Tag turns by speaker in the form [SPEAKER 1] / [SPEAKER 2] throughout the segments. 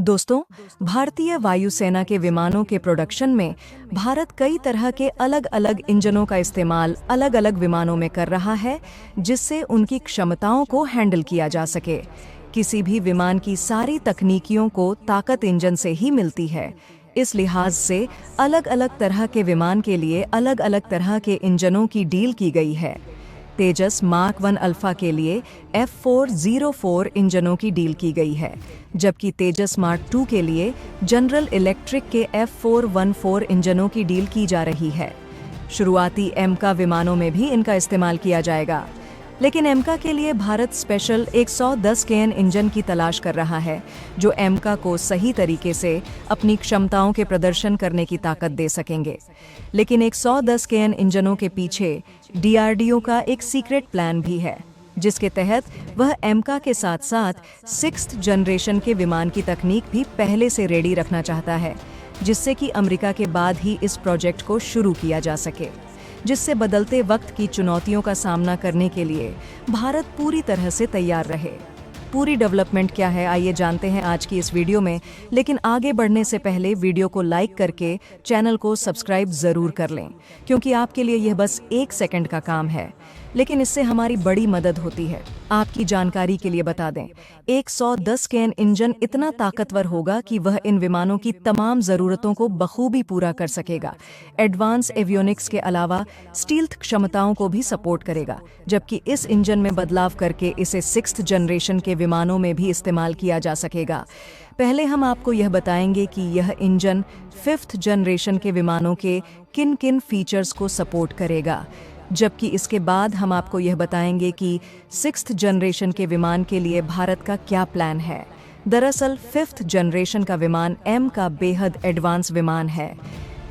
[SPEAKER 1] दोस्तों, भारतीय वायुसेना के विमानों के प्रोडक्शन में भारत कई तरह के अलग अलग इंजनों का इस्तेमाल अलग अलग विमानों में कर रहा है, जिससे उनकी क्षमताओं को हैंडल किया जा सके। किसी भी विमान की सारी तकनीकियों को ताकत इंजन से ही मिलती है। इस लिहाज से अलग अलग तरह के विमान के लिए अलग अलग तरह के इंजनों की डील की गई है। तेजस मार्क 1 अल्फा के लिए F404 इंजनों की डील की गई है, जबकि तेजस मार्क 2 के लिए जनरल इलेक्ट्रिक के F414 इंजनों की डील की जा रही है। शुरुआती एमका विमानों में भी इनका इस्तेमाल किया जाएगा, लेकिन एमका के लिए भारत स्पेशल 110 केएन इंजन की तलाश कर रहा है, जो एमका को सही तरीके से अपनी क्षमताओं के प्रदर्शन करने की ताकत दे सकेंगे। लेकिन 110 केएन इंजनों के पीछे डीआरडीओ का एक सीक्रेट प्लान भी है, जिसके तहत वह एमका के साथ साथ 6th जनरेशन के विमान की तकनीक भी पहले से रेडी रखना चाहता है, जिससे कि अमेरिका के बाद ही इस प्रोजेक्ट को शुरू किया जा सके। जिससे बदलते वक्त की चुनौतियों का सामना करने के लिए भारत पूरी तरह से तैयार रहे। पूरी डेवलपमेंट क्या है, आइए जानते हैं आज की इस वीडियो में। लेकिन आगे बढ़ने से पहले वीडियो को लाइक करके चैनल को सब्सक्राइब ज़रूर कर लें, क्योंकि आपके लिए यह बस 1 सेकंड का काम है, लेकिन इससे हमारी बड़ी मदद होती है। आपकी जानकारी के लिए बता दें, 110 केएन इंजन इतना ताकतवर होगा कि वह इन विमानों की तमाम ज़रूरतों को बखूबी पूरा कर सकेगा। एडवांस एवियोनिक्स के अलावा स्टील्थ क्षमताओं को भी सपोर्ट करेगा, जबकि इस इंजन में बदलाव करके इसे 6th जनरेशन के विमानों में भी इस्तेमाल किया जा सकेगा। पहले हम आपको यह बताएंगे कि यह इंजन 5th जनरेशन के विमानों के किन किन फीचर्स को सपोर्ट करेगा, जबकि इसके बाद हम आपको यह बताएंगे कि 6th जनरेशन के विमान के लिए भारत का क्या प्लान है। दरअसल 5th जनरेशन का विमान एम का बेहद एडवांस विमान है।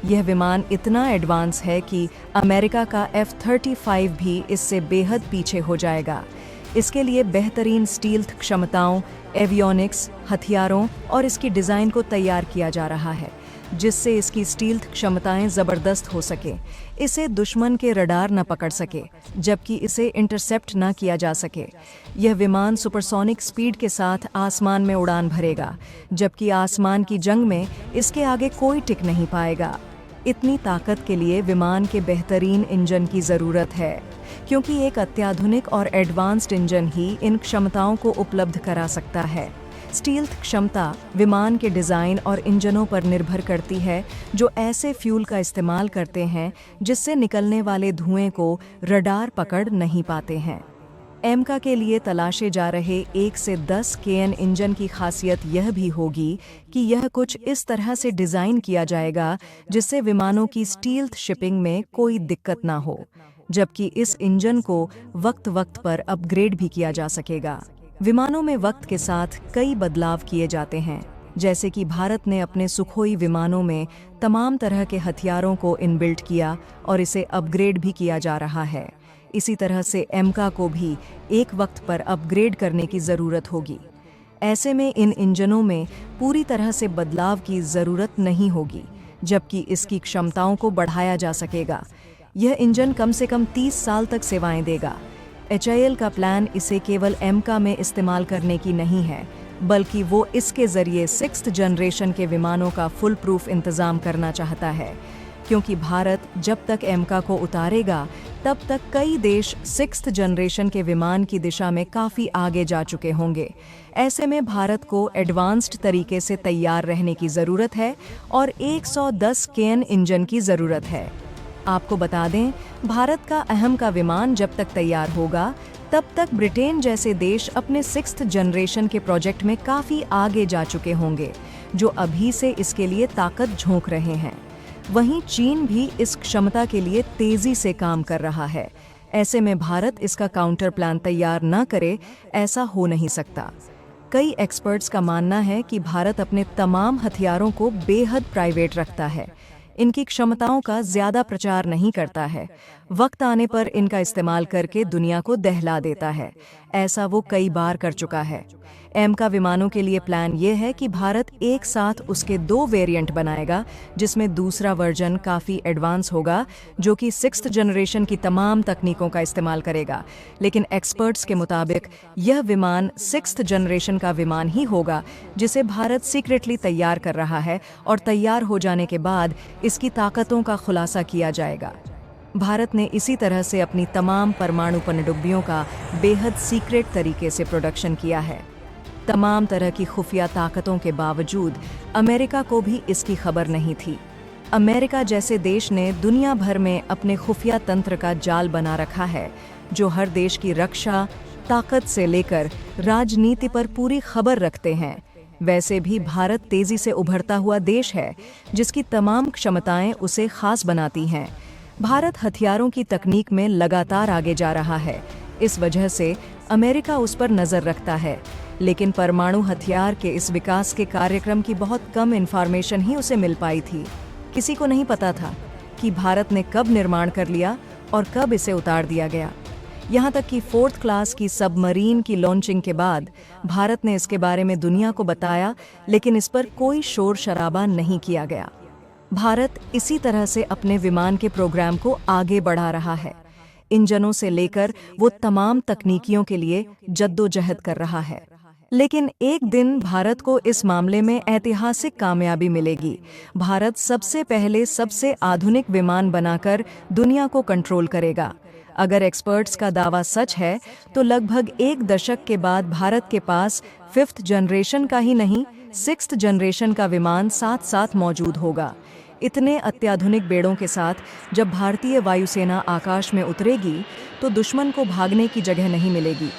[SPEAKER 1] यह विमान इतना एडवांस है कि अमेरिका का F-35 भी इससे बेहद पीछे हो जाएगा। इसके लिए बेहतरीन स्टील्थ क्षमताओं, एवियोनिक्स, हथियारों और इसकी डिज़ाइन को तैयार किया जा रहा है, जिससे इसकी स्टील्थ क्षमताएं ज़बरदस्त हो सके। इसे दुश्मन के रडार न पकड़ सके, जबकि इसे इंटरसेप्ट न किया जा सके। यह विमान सुपरसोनिक स्पीड के साथ आसमान में उड़ान भरेगा, जबकि आसमान की जंग में इसके आगे कोई टिक नहीं पाएगा। इतनी ताकत के लिए विमान के बेहतरीन इंजन की ज़रूरत है, क्योंकि एक अत्याधुनिक और एडवांस्ड इंजन ही इन क्षमताओं को उपलब्ध करा सकता है। स्टील्थ क्षमता विमान के डिज़ाइन और इंजनों पर निर्भर करती है, जो ऐसे फ्यूल का इस्तेमाल करते हैं जिससे निकलने वाले धुएं को रडार पकड़ नहीं पाते हैं। एमका के लिए तलाशे जा रहे 1 से 10 केएन इंजन की खासियत यह भी होगी कि यह कुछ इस तरह से डिज़ाइन किया जाएगा जिससे विमानों की स्टील्थ शिपिंग में कोई दिक्कत ना हो, जबकि इस इंजन को वक्त पर अपग्रेड भी किया जा सकेगा। विमानों में वक्त के साथ कई बदलाव किए जाते हैं, जैसे कि भारत ने अपने सुखोई विमानों में तमाम तरह के हथियारों को इनबिल्ट किया और इसे अपग्रेड भी किया जा रहा है। इसी तरह से एमका को भी एक वक्त पर अपग्रेड करने की ज़रूरत होगी। ऐसे में इन इंजनों में पूरी तरह से बदलाव की ज़रूरत नहीं होगी, जबकि इसकी क्षमताओं को बढ़ाया जा सकेगा। यह इंजन कम से कम 30 साल तक सेवाएं देगा। HAL का प्लान इसे केवल एमका में इस्तेमाल करने की नहीं है, बल्कि वो इसके ज़रिए 6th जनरेशन के विमानों का फुल प्रूफ इंतज़ाम करना चाहता है, क्योंकि भारत जब तक एमका को उतारेगा तब तक कई देश 6th जनरेशन के विमान की दिशा में काफ़ी आगे जा चुके होंगे। ऐसे में भारत को एडवांस्ड तरीके से तैयार रहने की ज़रूरत है और 110 केएन इंजन की ज़रूरत है। आपको बता दें, भारत का अहम का विमान जब तक तैयार होगा तब तक ब्रिटेन जैसे देश अपने 6th जनरेशन के प्रोजेक्ट में काफ़ी आगे जा चुके होंगे, जो अभी से इसके लिए ताकत झोंक रहे हैं। वहीं चीन भी इस क्षमता के लिए तेज़ी से काम कर रहा है। ऐसे में भारत इसका काउंटर प्लान तैयार न करे, ऐसा हो नहीं सकता। कई एक्सपर्ट्स का मानना है कि भारत अपने तमाम हथियारों को बेहद प्राइवेट रखता है, इनकी क्षमताओं का ज़्यादा प्रचार नहीं करता है, वक्त आने पर इनका इस्तेमाल करके दुनिया को दहला देता है। ऐसा वो कई बार कर चुका है। एम का विमानों के लिए प्लान ये है कि भारत एक साथ उसके 2 वेरिएंट बनाएगा, जिसमें दूसरा वर्जन काफ़ी एडवांस होगा, जो कि 6th जनरेशन की तमाम तकनीकों का इस्तेमाल करेगा। लेकिन एक्सपर्ट्स के मुताबिक यह विमान 6th जनरेशन का विमान ही होगा, जिसे भारत सीक्रेटली तैयार कर रहा है और तैयार हो जाने के बाद इसकी ताकतों का खुलासा किया जाएगा। भारत ने इसी तरह से अपनी तमाम परमाणु पनडुब्बियों का बेहद सीक्रेट तरीके से प्रोडक्शन किया है। तमाम तरह की खुफिया ताकतों के बावजूद अमेरिका को भी इसकी खबर नहीं थी। अमेरिका जैसे देश ने दुनिया भर में अपने खुफिया तंत्र का जाल बना रखा है, जो हर देश की रक्षा, ताकत से लेकर राजनीति पर पूरी खबर रखते हैं। वैसे भी भारत तेजी से उभरता हुआ देश है, जिसकी तमाम क्षमताएं उसे खास बनाती हैं। भारत हथियारों की तकनीक में लगातार आगे जा रहा है, इस वजह से अमेरिका उस पर नज़र रखता है। लेकिन परमाणु हथियार के इस विकास के कार्यक्रम की बहुत कम इन्फॉर्मेशन ही उसे मिल पाई थी। किसी को नहीं पता था कि भारत ने कब निर्माण कर लिया और कब इसे उतार दिया गया। यहाँ तक कि 4th क्लास की सबमरीन की लॉन्चिंग के बाद भारत ने इसके बारे में दुनिया को बताया, लेकिन इस पर कोई शोर शराबा नहीं किया गया। भारत इसी तरह से अपने विमान के प्रोग्राम को आगे बढ़ा रहा है। इंजनों से लेकर वो तमाम तकनीकियों के लिए जद्दोजहद कर रहा है। लेकिन एक दिन भारत को इस मामले में ऐतिहासिक कामयाबी मिलेगी। भारत सबसे पहले सबसे आधुनिक विमान बनाकर दुनिया को कंट्रोल करेगा। अगर एक्सपर्ट्स का दावा सच है, तो लगभग 1 दशक के बाद भारत के पास 5th जनरेशन का ही नहीं, 6th जनरेशन का विमान साथ साथ मौजूद होगा। इतने अत्याधुनिक बेड़ों के साथ जब भारतीय वायुसेना आकाश में उतरेगी, तो दुश्मन को भागने की जगह नहीं मिलेगी।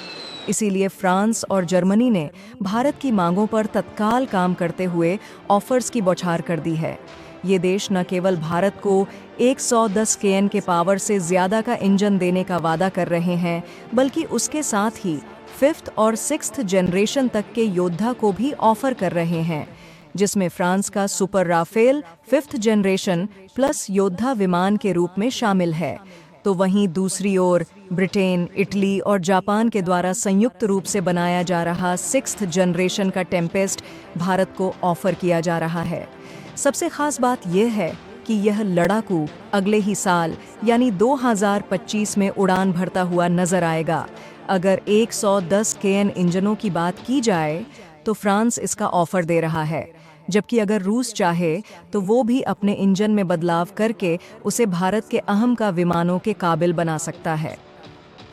[SPEAKER 1] इसीलिए फ्रांस और जर्मनी ने भारत की मांगों पर तत्काल काम करते हुए ऑफर्स की बौछार कर दी है। ये देश न केवल भारत को 110 kN के पावर से ज़्यादा का इंजन देने का वादा कर रहे हैं, बल्कि उसके साथ ही 5th और 6th जनरेशन तक के योद्धा को भी ऑफर कर रहे हैं, जिसमें फ्रांस का super Rafale 5th generation plus योद्धा विमान के रूप में शामिल है। तो वहीं दूसरी ओर ब्रिटेन, इटली और जापान के द्वारा संयुक्त रूप से बनाया जा रहा 6th जनरेशन का टेम्पेस्ट भारत को ऑफर किया जा रहा है। सबसे खास बात यह है कि यह लड़ाकू अगले ही साल यानी 2025 में उड़ान भरता हुआ नजर आएगा। अगर 110 kN इंजनों की बात की जाए, तो फ्रांस इसका ऑफर दे रहा है, जबकि अगर रूस चाहे तो वो भी अपने इंजन में बदलाव करके उसे भारत के अहम का विमानों के काबिल बना सकता है।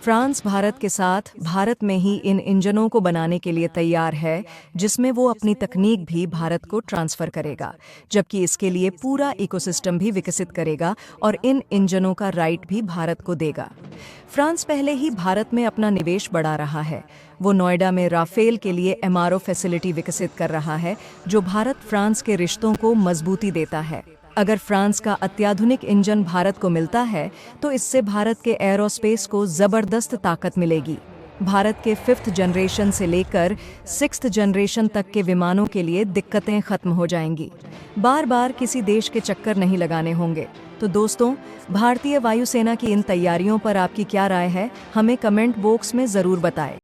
[SPEAKER 1] फ्रांस भारत के साथ भारत में ही इन इंजनों को बनाने के लिए तैयार है, जिसमें वो अपनी तकनीक भी भारत को ट्रांसफ़र करेगा, जबकि इसके लिए पूरा इकोसिस्टम भी विकसित करेगा और इन इंजनों का राइट भी भारत को देगा। फ्रांस पहले ही भारत में अपना निवेश बढ़ा रहा है। वो नोएडा में राफेल के लिए MRO फैसिलिटी विकसित कर रहा है, जो भारत फ्रांस के रिश्तों को मजबूती देता है। अगर फ्रांस का अत्याधुनिक इंजन भारत को मिलता है, तो इससे भारत के एरोस्पेस को ज़बरदस्त ताकत मिलेगी। भारत के 5th जनरेशन से लेकर 6th जनरेशन तक के विमानों के लिए दिक्कतें खत्म हो जाएंगी। बार बार किसी देश के चक्कर नहीं लगाने होंगे। तो दोस्तों, भारतीय वायुसेना की इन तैयारियों पर आपकी क्या राय है? हमें कमेंट बॉक्स में ज़रूर बताएं।